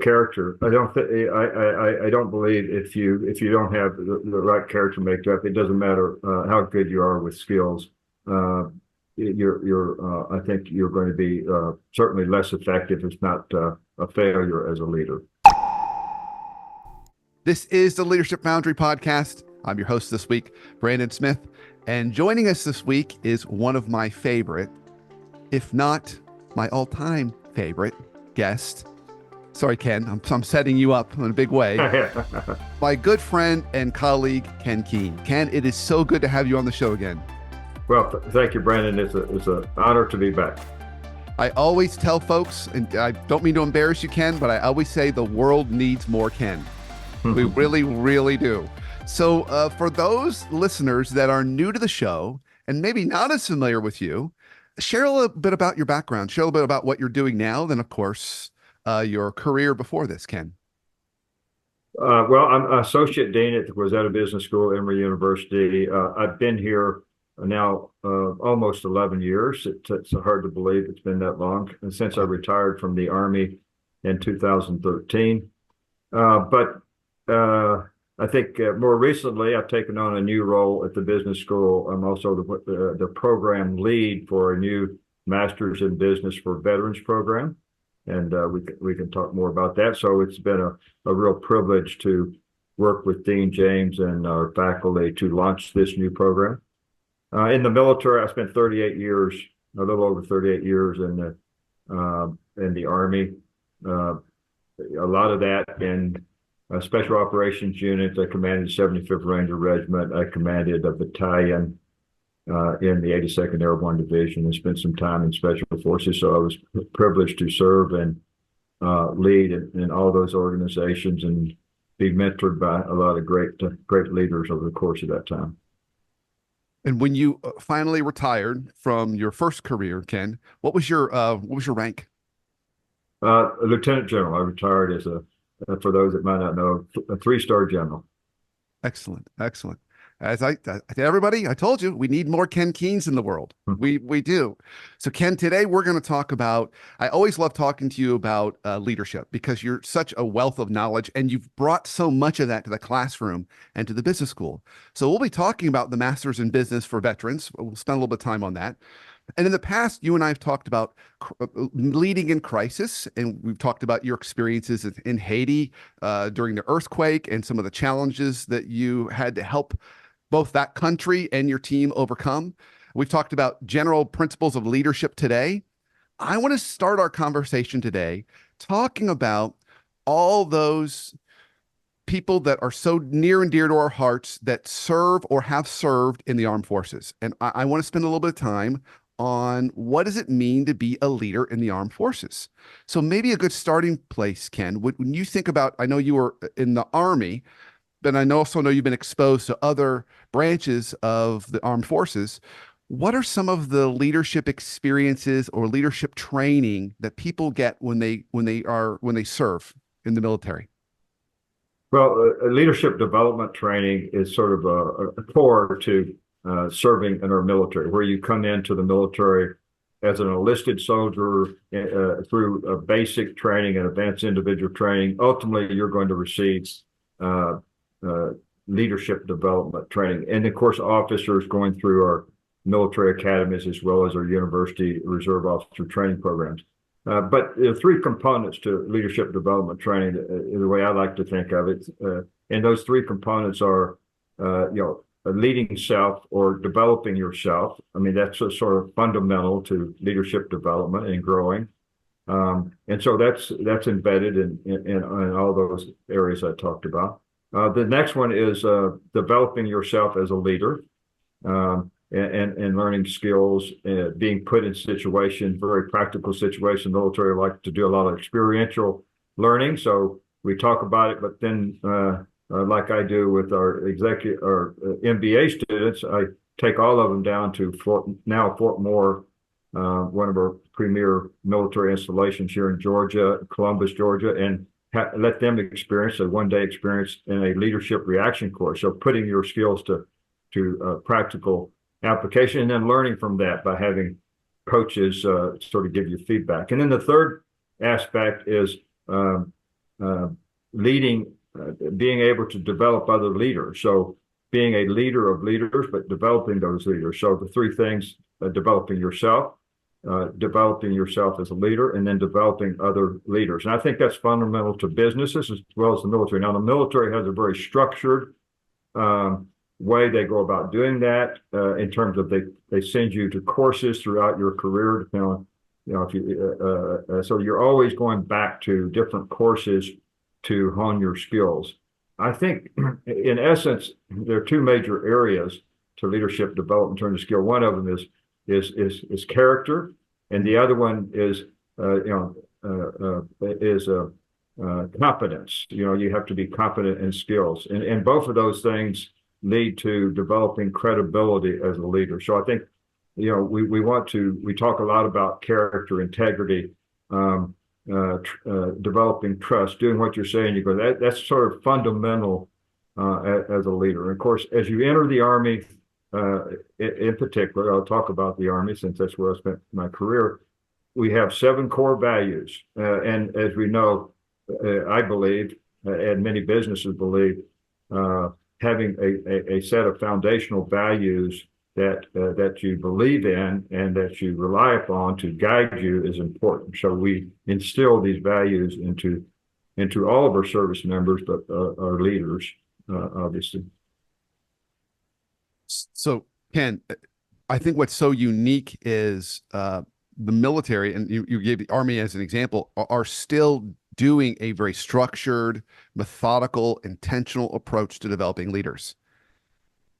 character. I don't believe if you don't have the right character makeup, it doesn't matter how good you are with skills. I think you're going to be certainly less effective, if not a failure as a leader. This is the Leadership Foundry podcast. I'm your host this week, Brandon Smith, and joining us this week is one of my favorite, if not my all-time favorite guest. Sorry, Ken, I'm setting you up in a big way. My good friend and colleague, Ken Keene. Ken, it is so good to have you on the show again. Well, thank you, Brandon. It's an honor to be back. I always tell folks, and I don't mean to embarrass you, Ken, but I always say the world needs more Ken. We really, really do. So for those listeners that are new to the show and maybe not as familiar with you, share a little bit about your background, share a little bit about what you're doing now, then, of course, your career before this, Ken. Well, I'm associate dean at the Rosetta Business School, Emory University. I've been here now almost 11 years. It's hard to believe it's been that long, and since I retired from the Army in 2013. I think more recently, I've taken on a new role at the business school. I'm also the program lead for a new Master's in Business for Veterans program, and we can talk more about that. So it's been a real privilege to work with Dean James and our faculty to launch this new program. In the military, I spent 38 years, a little over 38 years in the Army. A lot of that in Special Operations Unit. I commanded 75th Ranger Regiment. I commanded a battalion in the 82nd Airborne Division and spent some time in Special Forces. So I was privileged to serve and lead in all those organizations and be mentored by a lot of great leaders over the course of that time. And when you finally retired from your first career, Ken, what was your rank? Lieutenant General. I retired as for those that might not know, a 3-star general. Excellent. As I everybody, I told you, we need more Ken Keens in the world. We do. So Ken, today we're going to talk about, I always love talking to you about leadership because you're such a wealth of knowledge and you've brought so much of that to the classroom and to the business school. So we'll be talking about the Masters in Business for Veterans. We'll spend a little bit of time on that. And in the past, you and I have talked about leading in crisis, and we've talked about your experiences in Haiti during the earthquake and some of the challenges that you had to help both that country and your team overcome. We've talked about general principles of leadership today. I want to start our conversation today talking about all those people that are so near and dear to our hearts that serve or have served in the armed forces. And I want to spend a little bit of time on what does it mean to be a leader in the armed forces. So maybe a good starting place, Ken, when you think about, I know you were in the Army, but I also know you've been exposed to other branches of the armed forces. What are some of the leadership experiences or leadership training that people get when they serve in the military? Well, leadership development training is sort of a core to serving in our military, where you come into the military as an enlisted soldier through a basic training and advanced individual training. Ultimately, you're going to receive leadership development training. And of course, officers going through our military academies as well as our university reserve officer training programs. But there are 3 components to leadership development training, the way I like to think of it. And those 3 components are, leading self or developing yourself. I mean, that's a sort of fundamental to leadership development and growing. And so that's embedded in all those areas I talked about. The next one is developing yourself as a leader and learning skills, being put in situations, very practical situations. The military like to do a lot of experiential learning. So we talk about it, but then like I do with our MBA students, I take all of them down to Fort Moore, one of our premier military installations here in Georgia, Columbus, Georgia, and let them experience a 1-day experience in a leadership reaction course. So putting your skills to practical application and then learning from that by having coaches sort of give you feedback. And then the third aspect is leading, being able to develop other leaders. So being a leader of leaders, but developing those leaders. So the three things: developing yourself as a leader, and then developing other leaders. And I think that's fundamental to businesses as well as the military. Now, the military has a very structured way they go about doing that, in terms of they send you to courses throughout your career, depending on, if you, so you're always going back to different courses to hone your skills. I think, in essence, there are two major areas to leadership development in terms of skill. One of them is character, and the other one is competence. You have to be competent in skills, and both of those things lead to developing credibility as a leader. So I think, we talk a lot about character, integrity, developing trust, doing what you're saying. You go, that's sort of fundamental as a leader. And of course, as you enter the Army, in particular, I'll talk about the Army since that's where I spent my career. We have 7 core values, and as we know, I believe, and many businesses believe, having a set of foundational values that you believe in and that you rely upon to guide you is important. So we instill these values into all of our service members, but our leaders, obviously. So, Ken, I think what's so unique is the military, and you gave the Army as an example, are still doing a very structured, methodical, intentional approach to developing leaders.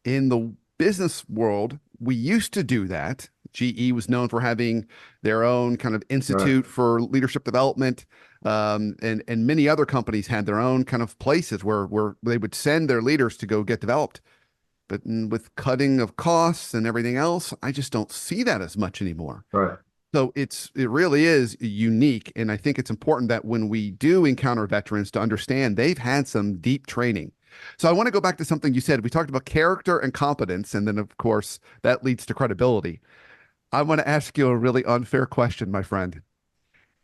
In the business world, we used to do that. GE was known for having their own kind of institute for leadership development, and many other companies had their own kind of places where they would send their leaders to go get developed. But with cutting of costs and everything else, I just don't see that as much anymore. Right. So it really is unique. And I think it's important that when we do encounter veterans, to understand they've had some deep training. So I want to go back to something you said. We talked about character and competence, and then of course that leads to credibility. I want to ask you a really unfair question, my friend.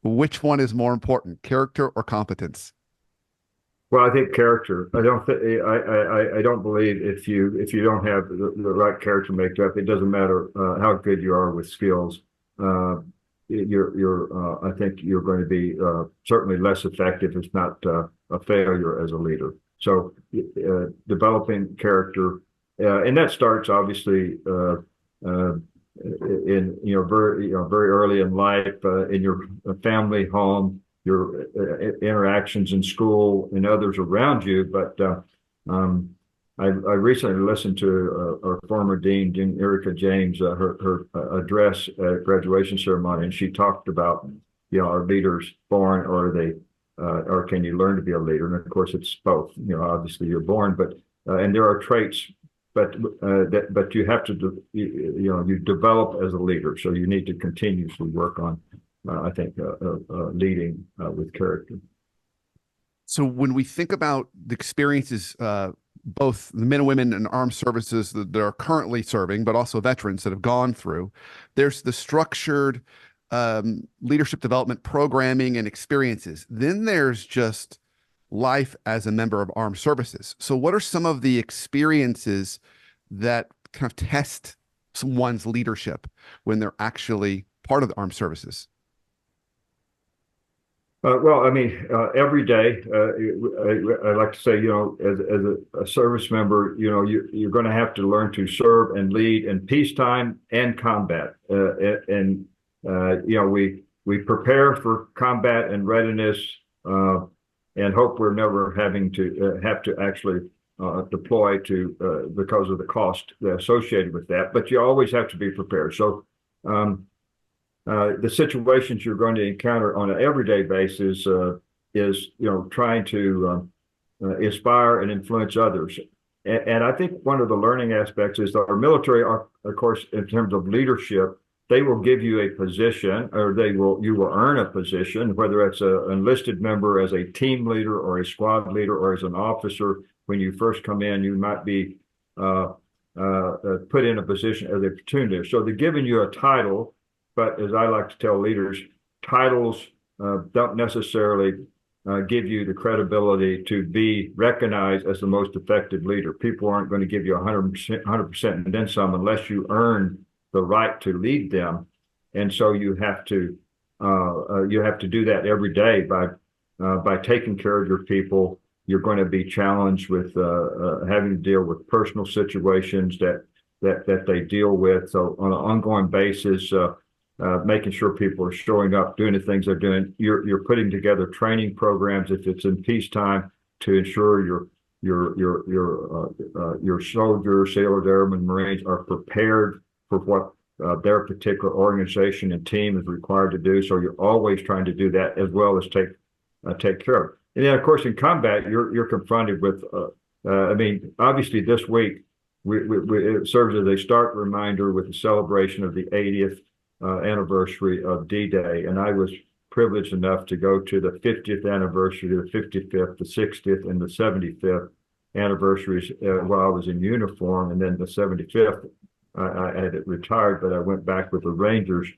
Which one is more important, character or competence? Well, I think character. I don't believe if you don't have the right character makeup, it doesn't matter how good you are with skills. I think you're going to be certainly less effective, if not a failure as a leader. So developing character, and that starts obviously in very early in life, in your family, home, your interactions in school, and others around you. But I recently listened to our former Dean Erika James, her address at graduation ceremony, and she talked about, are leaders born, or are they, or can you learn to be a leader? And of course, it's both. Obviously you're born, but and there are traits, but you have to you develop as a leader. So you need to continuously work on, I think, leading with character. So when we think about the experiences, both the men and women in armed services that are currently serving, but also veterans that have gone through, there's the structured leadership development programming and experiences. Then there's just life as a member of armed services. So what are some of the experiences that kind of test someone's leadership when they're actually part of the armed services? Well, I mean, every day, I like to say, as a service member, you're going to have to learn to serve and lead in peacetime and combat. We prepare for combat and readiness, and hope we're never having to have to actually deploy because of the cost associated with that. But you always have to be prepared. So the situations you're going to encounter on an everyday basis is trying to inspire and influence others. And I think one of the learning aspects is that our military are, of course, in terms of leadership, they will give you a position, or you will earn a position, whether it's an enlisted member as a team leader or a squad leader or as an officer. When you first come in, you might be put in a position as a platoon. So they're giving you a title, but as I like to tell leaders, titles don't necessarily give you the credibility to be recognized as the most effective leader. People aren't going to give you 100% and then some unless you earn the right to lead them. And so you have to do that every day by taking care of your people. You're going to be challenged with having to deal with personal situations that they deal with. So on an ongoing basis, making sure people are showing up, doing the things they're doing. You're putting together training programs if it's in peacetime to ensure your soldiers, sailors, airmen, Marines are prepared for what their particular organization and team is required to do. So you're always trying to do that as well as take care of it. And then, of course, in combat, you're confronted with. I mean, obviously, this week it serves as a stark reminder with the celebration of the 80th anniversary of D-Day, and I was privileged enough to go to the 50th anniversary, the 55th, the 60th, and the 75th anniversaries while I was in uniform, and then the 75th I had retired, but I went back with the Rangers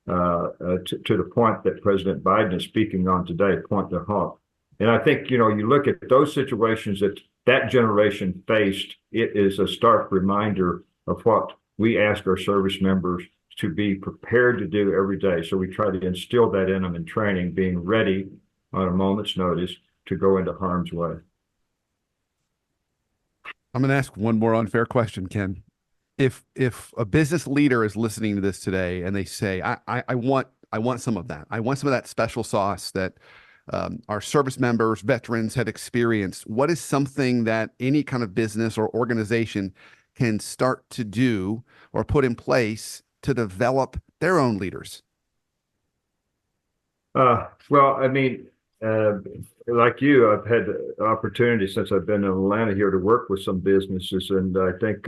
to the point that President Biden is speaking on today, Point de Hawk. And I think, you look at those situations that generation faced, it is a stark reminder of what we ask our service members to be prepared to do every day. So we try to instill that in them in training, being ready on a moment's notice to go into harm's way. I'm going to ask one more unfair question, Ken. If a business leader is listening to this today and they say, I want some of that. I want some of that special sauce that our service members, veterans had experienced. What is something that any kind of business or organization can start to do or put in place to develop their own leaders? Well, I mean, like you, I've had the opportunity since I've been in Atlanta here to work with some businesses, and I think,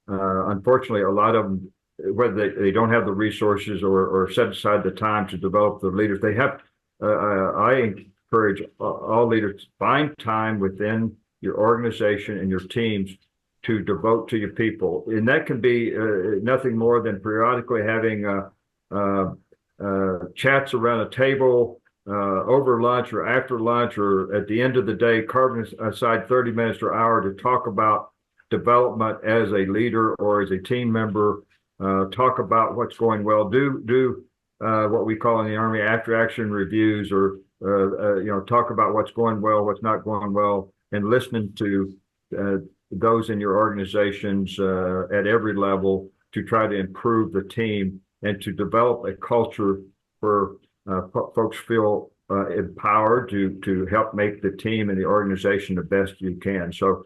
unfortunately, a lot of them, whether they don't have the resources or set aside the time to develop the leaders, they have. I encourage all leaders to find time within your organization and your teams to devote to your people, and that can be nothing more than periodically having chats around a table over lunch or after lunch or at the end of the day, carving aside 30 minutes or hour to talk about development as a leader or as a team member. Talk about what's going well. Do what we call in the Army after action reviews, or talk about what's going well, what's not going well, and listening to those in your organizations at every level to try to improve the team and to develop a culture where folks feel empowered to help make the team and the organization the best you can. So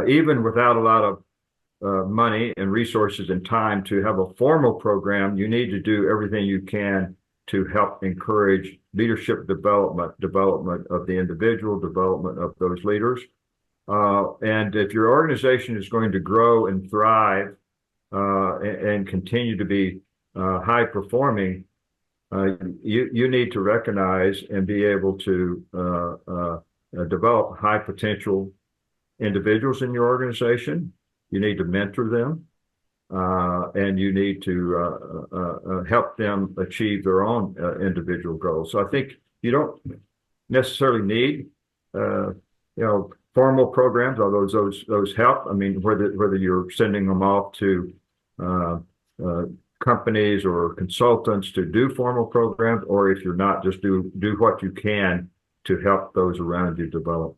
even without a lot of money and resources and time to have a formal program, you need to do everything you can to help encourage leadership development of the individual, development of those leaders. And if your organization is going to grow and thrive and continue to be high performing, you need to recognize and be able to develop high potential individuals in your organization. You need to mentor them, and you need to help them achieve their own individual goals. So I think you don't necessarily need, formal programs, although those help. I mean, whether you're sending them off to companies or consultants to do formal programs, or if you're not, just do what you can to help those around you develop.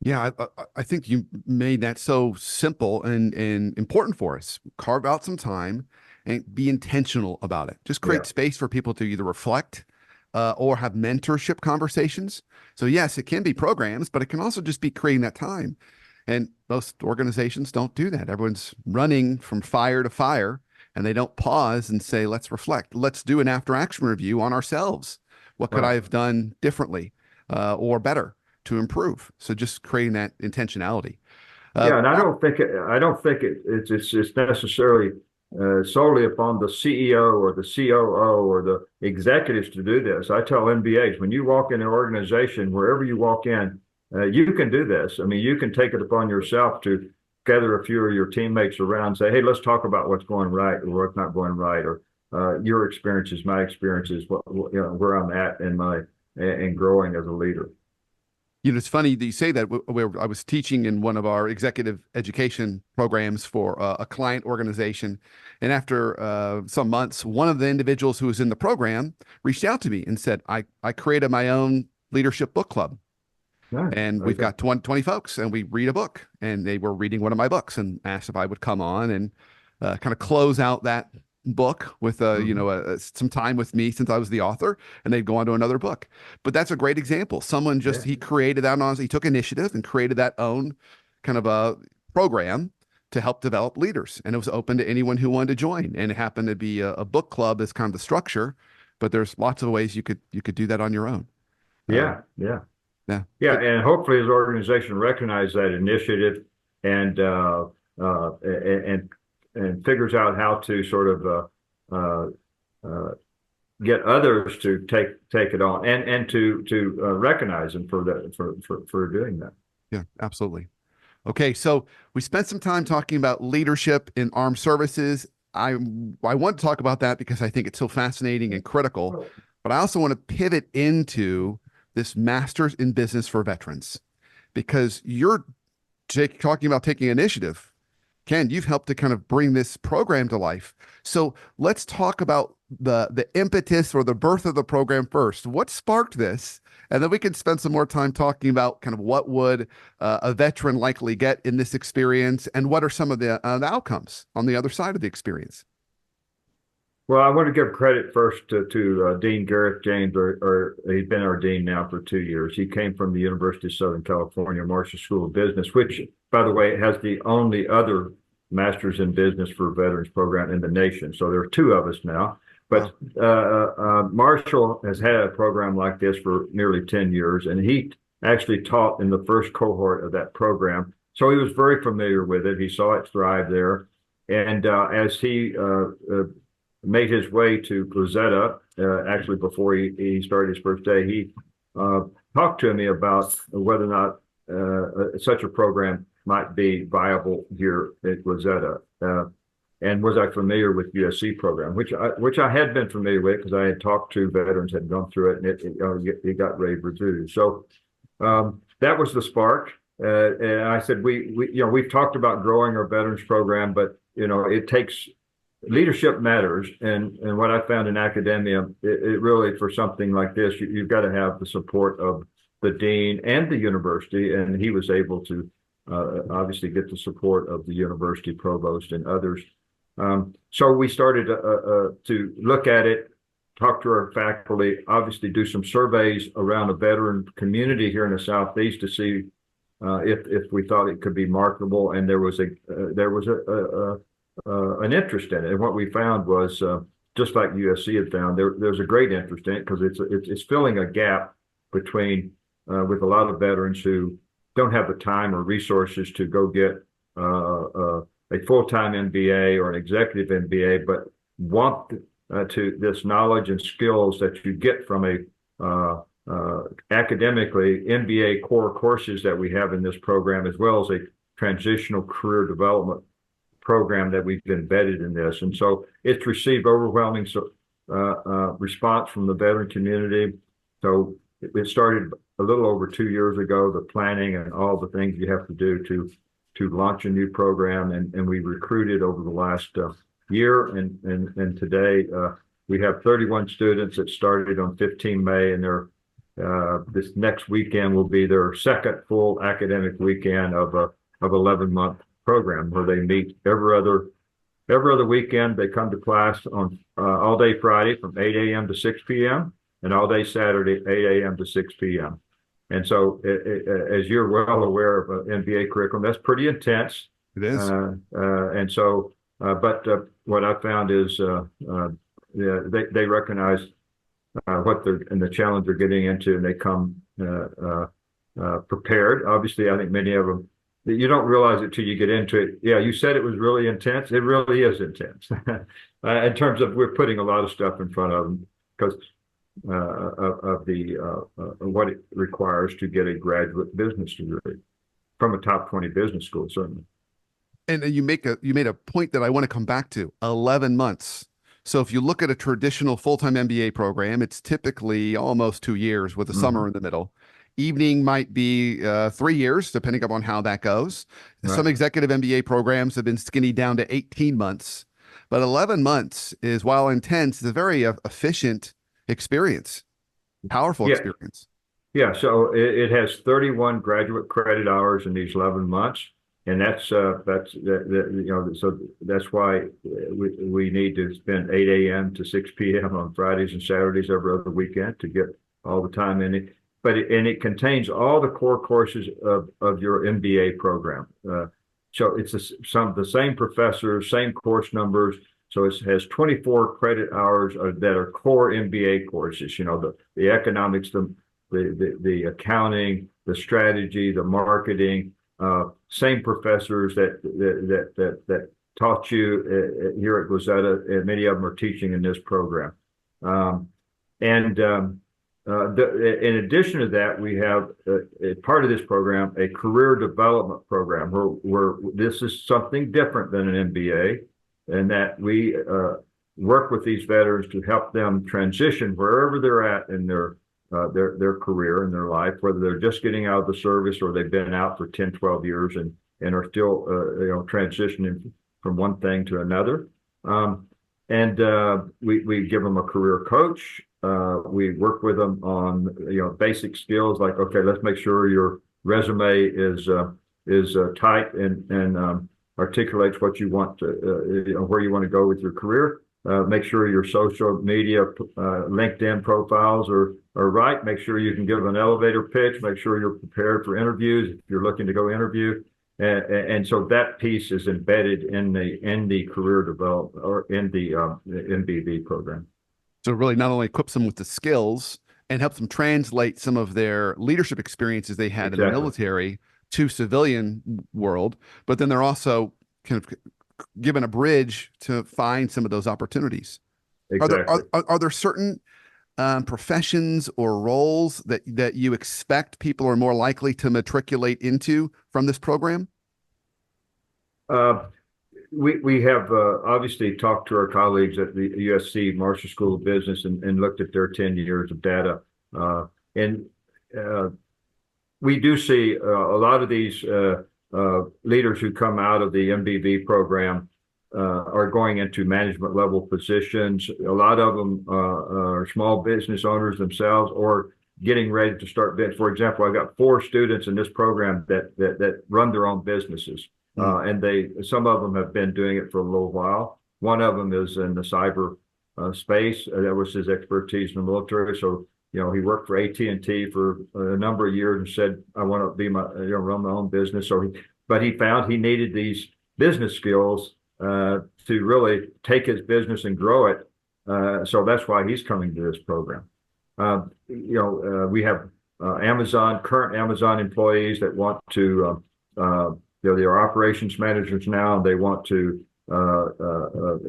Yeah, I think you made that so simple and important for us. Carve out some time and be intentional about it. Just create space for people to either reflect or have mentorship conversations. So yes, it can be programs, but it can also just be creating that time. And most organizations don't do that. Everyone's running from fire to fire, and they don't pause and say, let's reflect. Let's do an after action review on ourselves. What could I have done differently or better to improve? So just creating that intentionality. And I don't think it's necessarily solely upon the CEO or the COO or the executives to do this. I tell MBAs, when you walk in an organization, wherever you walk in, you can do this. I mean, you can take it upon yourself to gather a few of your teammates around and say, hey, let's talk about what's going right or what's not going right, or your experiences, my experiences, where I'm at in my and growing as a leader. You know, it's funny that you say that. Where I was teaching in one of our executive education programs for a client organization, and after some months, one of the individuals who was in the program reached out to me and said, I created my own leadership book club. Yeah, And we've got 20 folks, and we read a book, and they were reading one of my books and asked if I would come on and kind of close out that book with some time with me since I was the author, and they'd go on to another book. But that's a great example. Someone just he created that he took initiative and created that own kind of a program to help develop leaders, and it was open to anyone who wanted to join. And it happened to be a book club as kind of the structure, but there's lots of ways you could do that on your own. Yeah. And hopefully his organization recognized that initiative and figures out how to sort of get others to take it on and to recognize them for doing that. Yeah, absolutely. Okay, so we spent some time talking about leadership in armed services. I want to talk about that because I think it's so fascinating and critical, but I also want to pivot into this master's in business for veterans, because you're talking about taking initiative. Ken, you've helped to kind of bring this program to life. So let's talk about the impetus or the birth of the program first. What sparked this? And then we can spend some more time talking about kind of what would a veteran likely get in this experience, and what are some of the outcomes on the other side of the experience. Well, I want to give credit first to Dean Erika James, or he's been our dean now for 2 years. He came from the University of Southern California Marshall School of Business, which, by the way, has the only other Masters in Business for Veterans program in the nation. So there are 2 of us now. But Marshall has had a program like this for nearly 10 years, and he actually taught in the first cohort of that program. So he was very familiar with it. He saw it thrive there. And as he made his way to Rosetta, actually before he started his first day, he talked to me about whether or not such a program might be viable here at Rosetta. And was I familiar with USC program, which I had been familiar with because I had talked to veterans, had gone through it, and it got rave reviews. So that was the spark. And I said, we've talked about growing our veterans program, but it takes leadership matters. And what I found in academia, it really, for something like this, you've got to have the support of the dean and the university. And he was able to obviously get the support of the university provost and others. So we started to look at it, talk to our faculty, obviously do some surveys around the veteran community here in the Southeast to see if we thought it could be marketable. And there was an interest in it. And what we found was, just like USC had found, there's a great interest in it because it's filling a gap between with a lot of veterans who don't have the time or resources to go get a full-time MBA or an executive MBA, but want to this knowledge and skills that you get from a academically MBA core courses that we have in this program, as well as a transitional career development program that we've embedded in this. And so it's received overwhelming response from the veteran community. So it started a little over 2 years ago, the planning and all the things you have to do to launch a new program. And we recruited over the last year. And today we have 31 students that started on 15 May, and they're this next weekend will be their second full academic weekend of 11-month program, where they meet every other weekend. They come to class on all day Friday from 8 a.m. to 6 p.m. and all day Saturday, 8 a.m. to 6 p.m. And so, as you're well aware of an MBA curriculum, that's pretty intense. It is. And so, but what I found is they recognize what they're and the challenge they're getting into, and they come prepared. Obviously, I think many of them, you don't realize it till you get into it. Yeah, you said it was really intense. It really is intense in terms of we're putting a lot of stuff in front of them because of what it requires to get a graduate business degree from a top 20 business school, certainly. And you made a point that I want to come back to. 11 months. So if you look at a traditional full-time MBA program, it's typically almost 2 years with a summer in the middle. Evening might be 3 years, depending upon how that goes. Some Right. executive MBA programs have been skinny down to 18 months, but 11 months is, while intense, is a very efficient experience, powerful Yeah. experience. Yeah. So it has 31 graduate credit hours in these 11 months. And so that's why we need to spend 8 a.m. to 6 p.m. on Fridays and Saturdays every other weekend to get all the time in it. And it contains all the core courses of your MBA program. So it's the same professors, same course numbers. So it has 24 credit hours that are core MBA courses. The economics, the accounting, the strategy, the marketing. Same professors that taught you here at Rosetta, and many of them are teaching in this program. And in addition to that, we have part of this program a career development program where this is something different than an MBA, and that we work with these veterans to help them transition wherever they're at in their career and their life, whether they're just getting out of the service or they've been out for 10, 12 years and are still transitioning from one thing to another. And we give them a career coach. We work with them on basic skills like, okay, let's make sure your resume is tight and articulates what you want to where you want to go with your career. Make sure your social media LinkedIn profiles are right. Make sure you can give an elevator pitch. Make sure you're prepared for interviews if you're looking to go interview. And so that piece is embedded in the career development or in the MBB program. So it really not only equips them with the skills and helps them translate some of their leadership experiences they had in the military to civilian world, but then they're also kind of given a bridge to find some of those opportunities. Exactly. Are there certain professions or roles that you expect people are more likely to matriculate into from this program? We have obviously talked to our colleagues at the USC Marshall School of Business and looked at their 10 years of data. And we do see a lot of these leaders who come out of the MBB program are going into management level positions. A lot of them are small business owners themselves or getting ready to start. For example, I got 4 students in this program that run their own businesses. And some of them have been doing it for a little while. One of them is in the cyber space. That was his expertise in the military. So, he worked for AT&T for a number of years and said, I want to be run my own business. But he found he needed these business skills to really take his business and grow it. So that's why he's coming to this program. We have current Amazon employees that want to, they're operations managers now, and they want to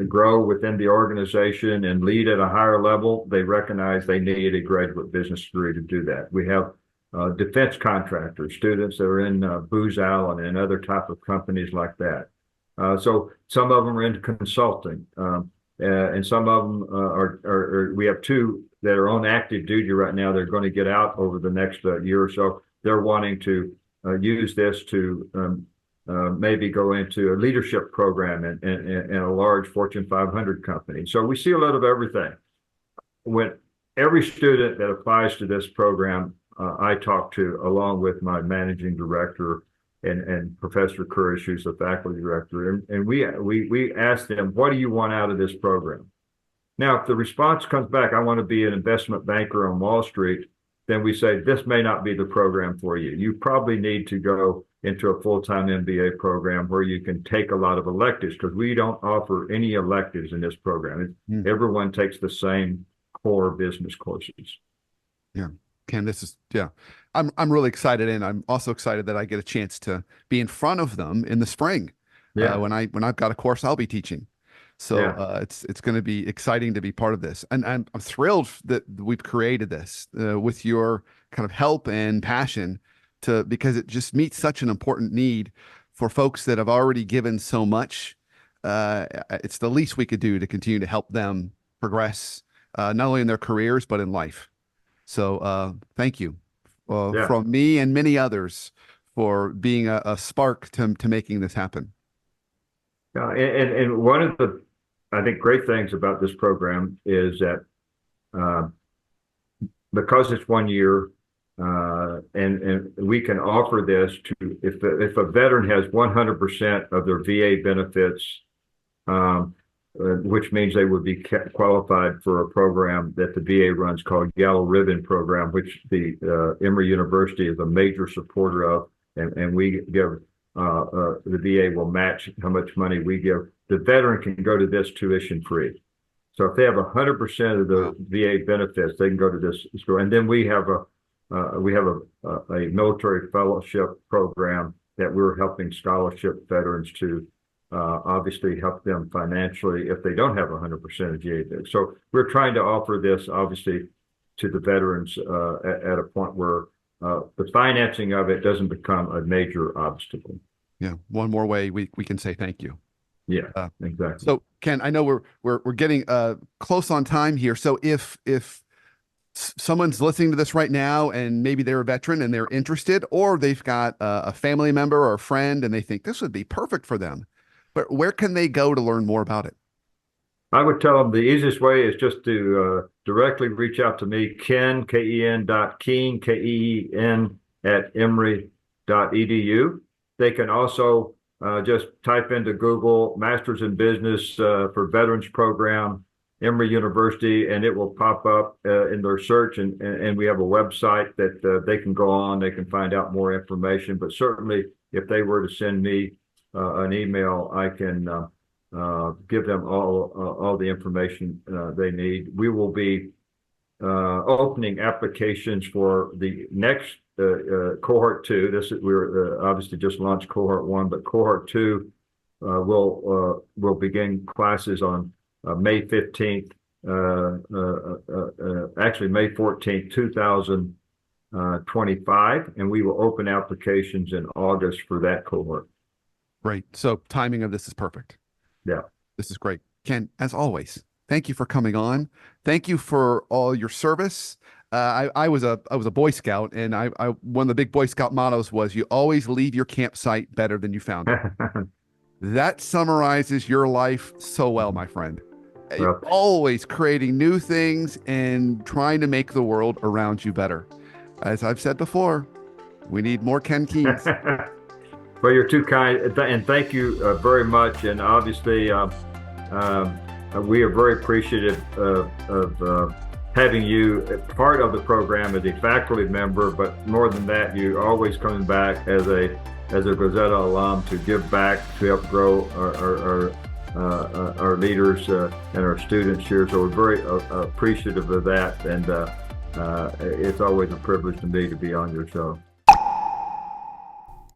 grow within the organization and lead at a higher level. They recognize they need a graduate business degree to do that. We have defense contractors, students that are in Booz Allen and other type of companies like that. So some of them are into consulting, and some of them we have 2 that are on active duty right now. They're going to get out over the next year or so. They're wanting to use this to maybe go into a leadership program in a large Fortune 500 company. So we see a lot of everything. When every student that applies to this program, I talk to, along with my managing director and Professor Kurish, who's the faculty director, and we ask them, what do you want out of this program? Now, if the response comes back, I want to be an investment banker on Wall Street, then we say, this may not be the program for you. You probably need to go into a full-time MBA program where you can take a lot of electives, because we don't offer any electives in this program. Everyone takes the same core business courses. Yeah. Ken, I'm really excited, and I'm also excited that I get a chance to be in front of them in the spring when I've got a course I'll be teaching. So it's going to be exciting to be part of this, and I'm thrilled that we've created this with your kind of help and passion because it just meets such an important need for folks that have already given so much it's the least we could do to continue to help them progress, not only in their careers, but in life. So thank you from me and many others for being a spark to making this happen. And one of the, I think, great things about this program is that because it's 1 year, and we can offer this to, if a veteran has 100% of their VA benefits, which means they would be qualified for a program that the VA runs called Yellow Ribbon Program, which the Emory University is a major supporter of, and we give the VA will match how much money we give. The veteran can go to this tuition free. So if they have 100% of the VA benefits, they can go to this school. And then we have a military fellowship program that we're helping scholarship veterans to obviously help them financially if they don't have 100% of VA. So we're trying to offer this obviously to the veterans at a point where the financing of it doesn't become a major obstacle. Yeah, one more way we can say thank you. Yeah, exactly. So Ken, I know we're getting close on time here. So if someone's listening to this right now and maybe they're a veteran and they're interested, or they've got a family member or a friend and they think this would be perfect for them, but where can they go to learn more about it? I would tell them the easiest way is just to directly reach out to me, Ken, Ken.Keen, Keen @emory.edu. They can also just type into Google Masters in Business for Veterans Program, Emory University, and it will pop up in their search. And we have a website that they can go on. They can find out more information. But certainly, if they were to send me an email, I can give them all the information they need. We will be opening applications for the next Cohort 2. We're obviously just launched Cohort 1, but Cohort 2 will begin classes on May 15th, actually May 14th, 2025, and we will open applications in August for that cohort. Great. So timing of this is perfect. Yeah. This is great. Ken, as always, thank you for coming on. Thank you for all your service. I was a Boy Scout, and I one of the big Boy Scout mottos was you always leave your campsite better than you found it. That summarizes your life so well, my friend. You're always creating new things and trying to make the world around you better. As I've said before, we need more Ken Keens. Well, you're too kind, and thank you very much. And obviously, we are very appreciative of having you part of the program as a faculty member. But more than that, you always coming back as a Gazetta alum to give back, to help grow our leaders and our students here. So we're very appreciative of that, and it's always a privilege to me to be on your show.